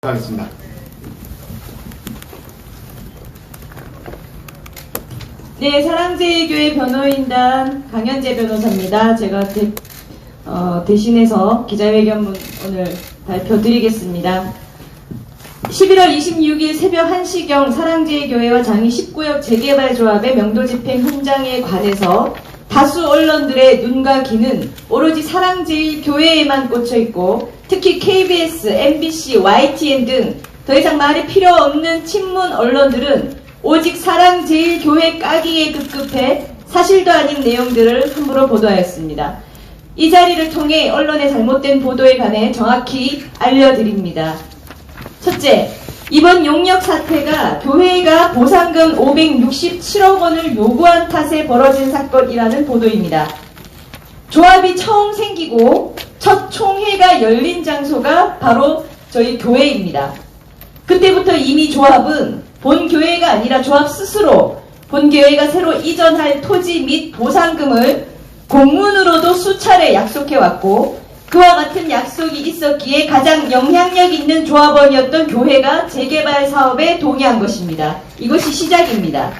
하겠습니다. 네, 사랑제일교회 변호인단 강현재 변호사입니다. 제가 대신해서 기자회견문 오늘 발표드리겠습니다. 11월 26일 새벽 1시경 사랑제일교회와 장희 19역 재개발조합의 명도집행 현장에 관해서 다수 언론들의 눈과 귀는 오로지 사랑제일교회에만 꽂혀있고 특히 KBS, MBC, YTN 등 더 이상 말이 필요 없는 친문 언론들은 오직 사랑제일교회 까기에 급급해 사실도 아닌 내용들을 함부로 보도하였습니다. 이 자리를 통해 언론의 잘못된 보도에 관해 정확히 알려드립니다. 첫째, 이번 용역 사태가 교회가 보상금 567억 원을 요구한 탓에 벌어진 사건이라는 보도입니다. 조합이 처음 생기고 첫 총회가 열린 장소가 바로 저희 교회입니다. 그때부터 이미 조합은 본 교회가 아니라 조합 스스로 본 교회가 새로 이전할 토지 및 보상금을 공문으로도 수차례 약속해왔고 그와 같은 약속이 있었기에 가장 영향력 있는 조합원이었던 교회가 재개발 사업에 동의한 것입니다. 이것이 시작입니다.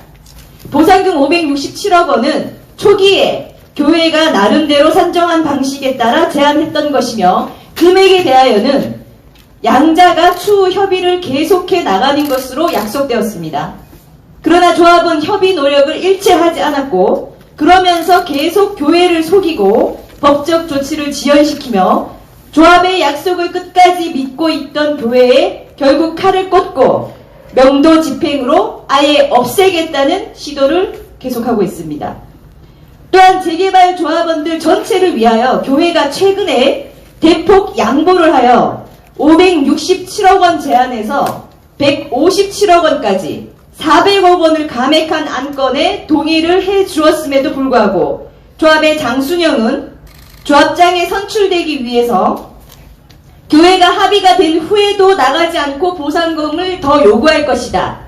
보상금 567억 원은 초기에 교회가 나름대로 산정한 방식에 따라 제안했던 것이며 금액에 대하여는 양자가 추후 협의를 계속해 나가는 것으로 약속되었습니다. 그러나 조합은 협의 노력을 일체하지 않았고 그러면서 계속 교회를 속이고 법적 조치를 지연시키며 조합의 약속을 끝까지 믿고 있던 교회에 결국 칼을 꽂고 명도 집행으로 아예 없애겠다는 시도를 계속하고 있습니다. 또한 재개발 조합원들 전체를 위하여 교회가 최근에 대폭 양보를 하여 567억 원 제안에서 157억 원까지 400억 원을 감액한 안건에 동의를 해 주었음에도 불구하고 조합의 장순영은 조합장에 선출되기 위해서 교회가 합의가 된 후에도 나가지 않고 보상금을 더 요구할 것이다.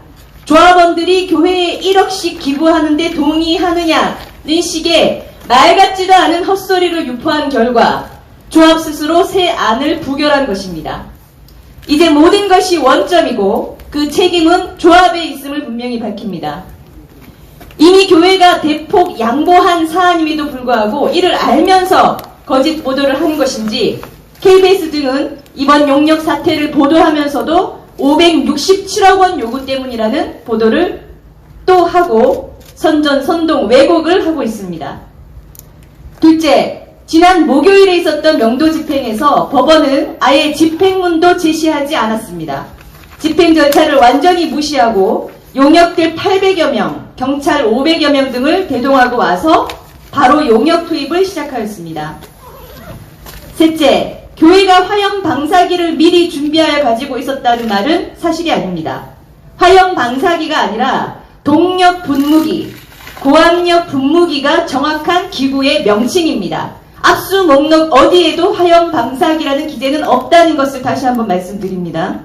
조합원들이 교회에 1억씩 기부하는데 동의하느냐는 식의 말 같지도 않은 헛소리를 유포한 결과 조합 스스로 새 안을 부결한 것입니다. 이제 모든 것이 원점이고 그 책임은 조합에 있음을 분명히 밝힙니다. 이미 교회가 대폭 양보한 사안임에도 불구하고 이를 알면서 거짓 보도를 하는 것인지 KBS 등은 이번 용역 사태를 보도하면서도 567억 원 요구 때문이라는 보도를 또 하고 선전, 왜곡을 하고 있습니다. 둘째, 지난 목요일에 있었던 명도 집행에서 법원은 아예 집행문도 제시하지 않았습니다. 집행 절차를 완전히 무시하고 용역들 800여 명, 경찰 500여 명 등을 대동하고 와서 바로 용역 투입을 시작하였습니다. 셋째, 교회가 화염 방사기를 미리 준비하여 가지고 있었다는 말은 사실이 아닙니다. 화염 방사기가 아니라 동력 분무기, 고압력 분무기가 정확한 기구의 명칭입니다. 압수 목록 어디에도 화염 방사기라는 기재는 없다는 것을 다시 한번 말씀드립니다.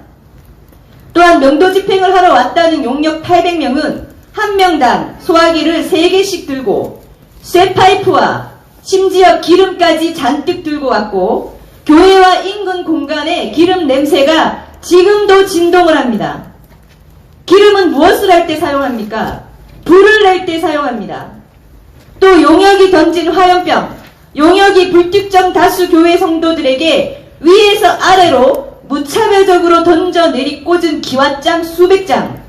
또한 명도 집행을 하러 왔다는 용역 800명은 한 명당 소화기를 3개씩 들고 쇠파이프와 심지어 기름까지 잔뜩 들고 왔고 교회와 인근 공간에 기름 냄새가 지금도 진동을 합니다. 기름은 무엇을 할 때 사용합니까? 불을 낼 때 사용합니다. 또 용역이 던진 화염병, 용역이 불특정 다수 교회 성도들에게 위에서 아래로 무차별적으로 던져 내리 꽂은 기왓장 수백 장.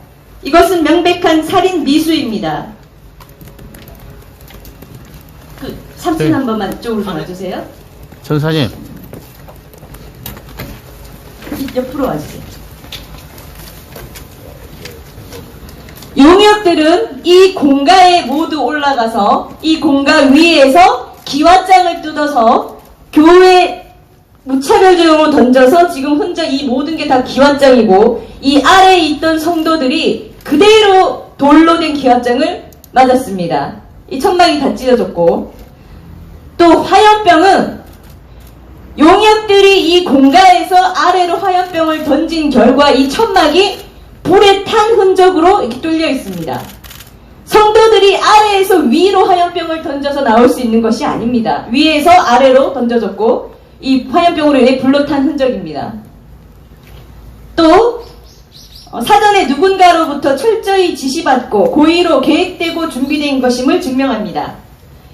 이것은 명백한 살인 미수입니다. 삼촌 한 번만 이쪽으로 좀 와주세요. 전사님. 옆으로 와주세요. 용역들은 이 공가에 모두 올라가서 이 공가 위에서 기왓장을 뜯어서 교회 무차별적으로 던져서 지금 혼자 이 모든 게 다 기왓장이고 이 아래에 있던 성도들이 그대로 돌로 된 기왓장을 맞았습니다. 이 천막이 다 찢어졌고 또 화염병은 용역들이 이 공가에서 아래로 화염병을 던진 결과 이 천막이 불에 탄 흔적으로 이렇게 뚫려 있습니다. 성도들이 아래에서 위로 화염병을 던져서 나올 수 있는 것이 아닙니다. 위에서 아래로 던져졌고 이 화염병으로 인해 불로 탄 흔적입니다. 또 사전에 누군가로부터 철저히 지시받고 고의로 계획되고 준비된 것임을 증명합니다.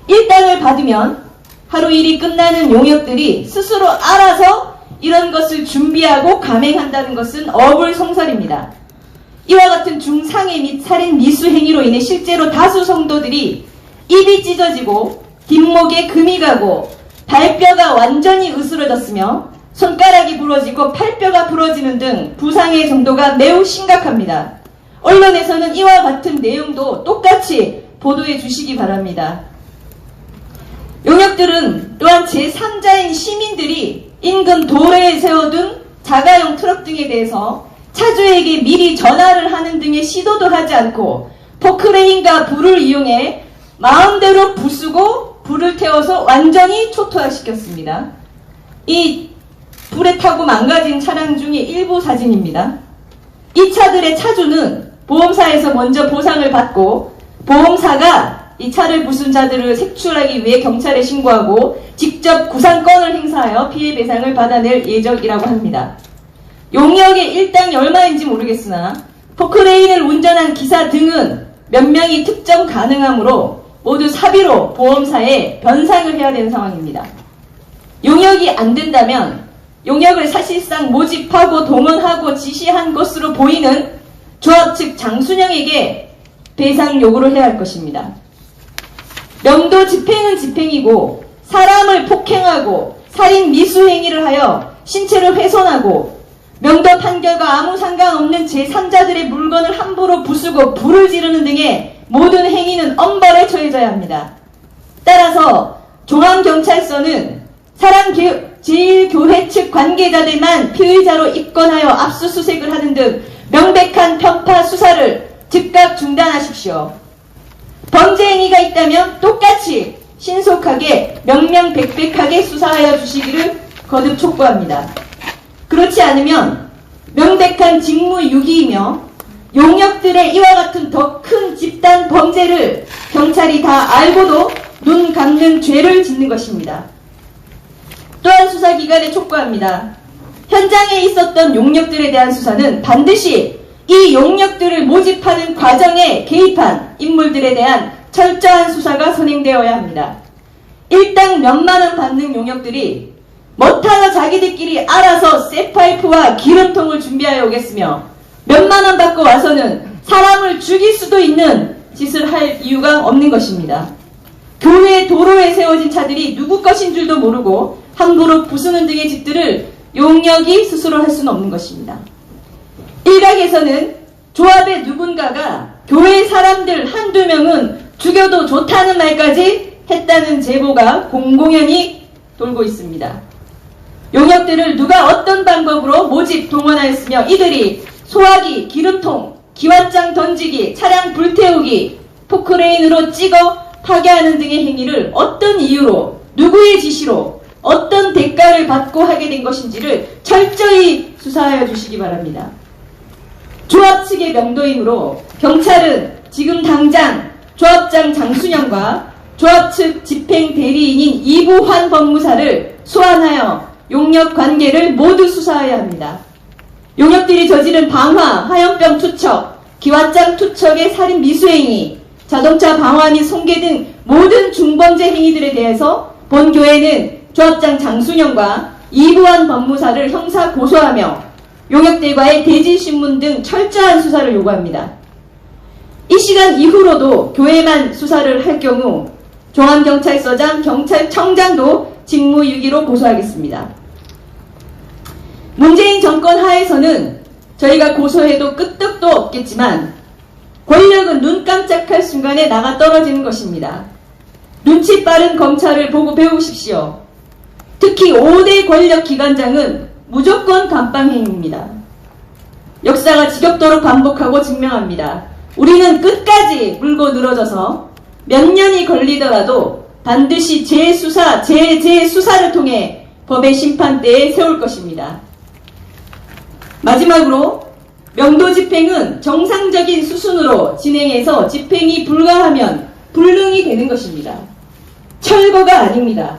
일당을 받으면 하루 일이 끝나는 용역들이 스스로 알아서 이런 것을 준비하고 감행한다는 것은 어불성설입니다. 이와 같은 중상해 및 살인 미수 행위로 인해 실제로 다수 성도들이 입이 찢어지고 뒷목에 금이 가고 발뼈가 완전히 으스러졌으며 손가락이 부러지고 팔뼈가 부러지는 등 부상의 정도가 매우 심각합니다. 언론에서는 이와 같은 내용도 똑같이 보도해 주시기 바랍니다. 용역들은 또한 제3자인 시민들이 인근 도로에 세워둔 자가용 트럭 등에 대해서 차주에게 미리 전화를 하는 등의 시도도 하지 않고 포크레인과 불을 이용해 마음대로 부수고 불을 태워서 완전히 초토화시켰습니다. 이 불에 타고 망가진 차량 중의 일부 사진입니다. 이 차들의 차주는 보험사에서 먼저 보상을 받고 보험사가 이 차를 부순 자들을 색출하기 위해 경찰에 신고하고 직접 구상권을 행사하여 피해 배상을 받아낼 예정이라고 합니다. 용역의 일당이 얼마인지 모르겠으나 포크레인을 운전한 기사 등은 몇 명이 특정 가능하므로 모두 사비로 보험사에 변상을 해야 되는 상황입니다. 용역이 안 된다면 용역을 사실상 모집하고 동원하고 지시한 것으로 보이는 조합 측 장순영에게 배상 요구를 해야 할 것입니다. 명도 집행은 집행이고 사람을 폭행하고 살인 미수 행위를 하여 신체를 훼손하고 명도 판결과 아무 상관없는 제3자들의 물건을 함부로 부수고 불을 지르는 등의 모든 행위는 엄벌에 처해져야 합니다. 따라서 종암경찰서는 사랑제일교회 측 관계자들만 피의자로 입건하여 압수수색을 하는 등 명백한 편파 수사를 즉각 중단하십시오. 범죄 행위가 있다면 똑같이 신속하게 명명백백하게 수사하여 주시기를 거듭 촉구합니다. 그렇지 않으면 명백한 직무유기이며 용역들의 이와 같은 더 큰 집단 범죄를 경찰이 다 알고도 눈 감는 죄를 짓는 것입니다. 또한 수사기관에 촉구합니다. 현장에 있었던 용역들에 대한 수사는 반드시 이 용역들을 모집하는 과정에 개입한 인물들에 대한 철저한 수사가 선행되어야 합니다. 일당 몇만 원 받는 용역들이 못하러 자기들끼리 알아서 쇠파이프와 기름통을 준비하여 오겠으며 몇만 원 받고 와서는 사람을 죽일 수도 있는 짓을 할 이유가 없는 것입니다. 교회 도로에 세워진 차들이 누구 것인 줄도 모르고 함부로 부수는 등의 짓들을 용역이 스스로 할 수는 없는 것입니다. 일각에서는 조합의 누군가가 교회 사람들 한두 명은 죽여도 좋다는 말까지 했다는 제보가 공공연히 돌고 있습니다. 용역들을 누가 어떤 방법으로 모집 동원하였으며 이들이 소화기, 기름통, 기왓장 던지기, 차량 불태우기, 포크레인으로 찍어 파괴하는 등의 행위를 어떤 이유로, 누구의 지시로, 어떤 대가를 받고 하게 된 것인지를 철저히 수사하여 주시기 바랍니다. 조합 측의 명도이므로 경찰은 지금 당장 조합장 장순영과 조합 측 집행 대리인인 이부환 법무사를 소환하여 용역 관계를 모두 수사해야 합니다. 용역들이 저지른 방화, 화염병 투척, 기왓장 투척의 살인 미수행위, 자동차 방화 및 손괴 등 모든 중범죄 행위들에 대해서 본교회는 조합장 장순영과 이부환 법무사를 형사 고소하며 용역들과의 대질신문 등 철저한 수사를 요구합니다. 이 시간 이후로도 교회만 수사를 할 경우 종암경찰서장, 경찰청장도 직무유기로 고소하겠습니다. 문재인 정권 하에서는 저희가 고소해도 끄떡도 없겠지만 권력은 눈 깜짝할 순간에 나가 떨어지는 것입니다. 눈치 빠른 검찰을 보고 배우십시오. 특히 5대 권력 기관장은 무조건 감방행위입니다. 역사가 지겹도록 반복하고 증명합니다. 우리는 끝까지 물고 늘어져서 몇 년이 걸리더라도 반드시 재수사를 통해 법의 심판대에 세울 것입니다. 마지막으로 명도 집행은 정상적인 수순으로 진행해서 집행이 불가하면 불능이 되는 것입니다. 철거가 아닙니다.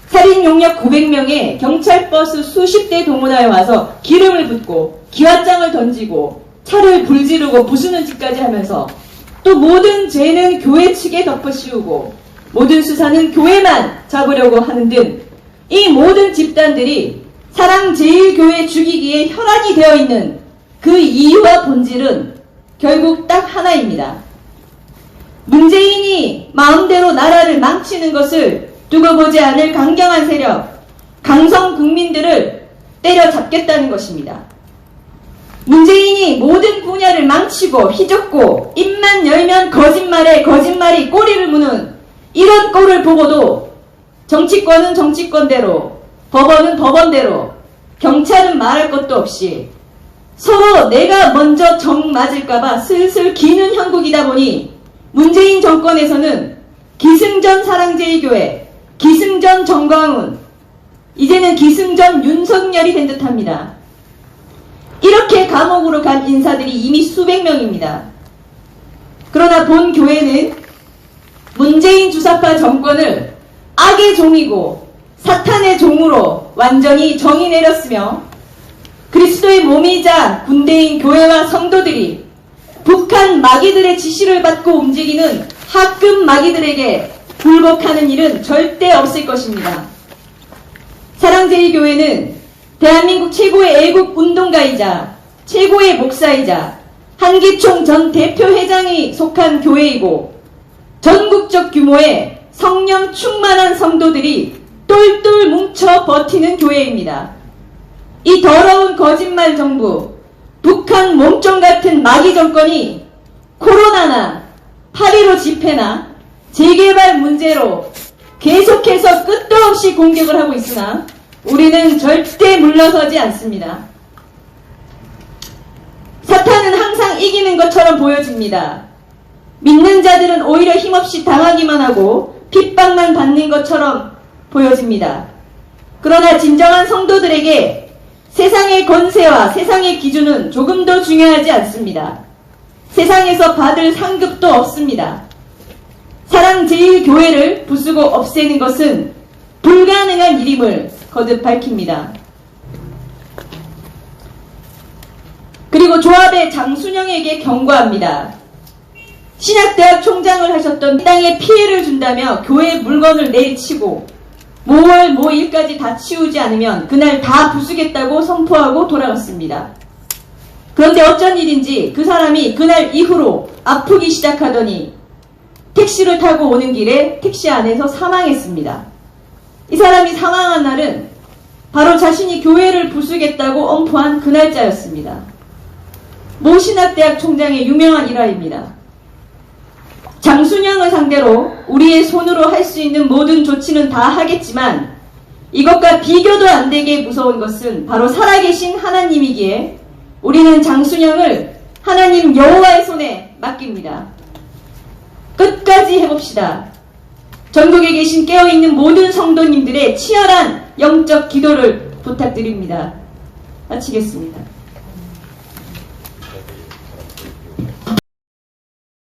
살인 용역 900명에 경찰버스 수십 대 동원하여 와서 기름을 붓고 기와장을 던지고 차를 불지르고 부수는 짓까지 하면서 또 모든 죄는 교회 측에 덮어씌우고 모든 수사는 교회만 잡으려고 하는 등 이 모든 집단들이 사랑제일교회 죽이기에 혈안이 되어 있는 그 이유와 본질은 결국 딱 하나입니다. 문재인이 마음대로 나라를 망치는 것을 두고 보지 않을 강경한 세력, 강성 국민들을 때려잡겠다는 것입니다. 문재인이 모든 분야를 망치고 휘젓고 입만 열면 거짓말에 거짓말이 꼬리를 무는 이런 꼴을 보고도 정치권은 정치권대로, 법원은 법원대로, 경찰은 말할 것도 없이 서로 내가 먼저 정 맞을까봐 슬슬 기는 형국이다 보니 문재인 정권에서는 기승전 사랑제일교회, 기승전 정광훈, 이제는 기승전 윤석열이 된 듯합니다. 이렇게 감옥으로 간 인사들이 이미 수백 명입니다. 그러나 본 교회는 문재인 주사파 정권을 악의 종이고 사탄의 종으로 완전히 정의 내렸으며 그리스도의 몸이자 군대인 교회와 성도들이 북한 마귀들의 지시를 받고 움직이는 학급 마귀들에게 굴복하는 일은 절대 없을 것입니다. 사랑제일교회는 대한민국 최고의 애국 운동가이자 최고의 목사이자 한기총 전 대표회장이 속한 교회이고 전국적 규모의 성령 충만한 성도들이 똘똘 뭉쳐 버티는 교회입니다. 이 더러운 거짓말 정부, 북한 몸종 같은 마귀 정권이 코로나나 8.15 집회나 재개발 문제로 계속해서 끝도 없이 공격을 하고 있으나 우리는 절대 물러서지 않습니다. 사탄은 항상 이기는 것처럼 보여집니다. 믿는 자들은 오히려 힘없이 당하기만 하고 핍박만 받는 것처럼 보여집니다. 그러나 진정한 성도들에게 세상의 권세와 세상의 기준은 조금도 중요하지 않습니다. 세상에서 받을 상급도 없습니다. 사랑제일교회를 부수고 없애는 것은 불가능한 일임을 거듭 밝힙니다. 그리고 조합의 장순영에게 경고합니다. 신학대학 총장을 하셨던 땅에 피해를 준다며 교회 물건을 내리치고 모월 모일까지 다 치우지 않으면 그날 다 부수겠다고 선포하고 돌아갔습니다. 그런데 어쩐 일인지 그 사람이 그날 이후로 아프기 시작하더니 택시를 타고 오는 길에 택시 안에서 사망했습니다. 이 사람이 사망한 날은 바로 자신이 교회를 부수겠다고 엄포한 그 날짜였습니다. 모 신학대학 총장의 유명한 일화입니다. 장순영을 상대로 우리의 손으로 할 수 있는 모든 조치는 다 하겠지만 이것과 비교도 안 되게 무서운 것은 바로 살아계신 하나님이기에 우리는 장순영을 하나님 여호와의 손에 맡깁니다. 끝까지 해봅시다. 전국에 계신 깨어있는 모든 성도님들의 치열한 영적 기도를 부탁드립니다. 마치겠습니다.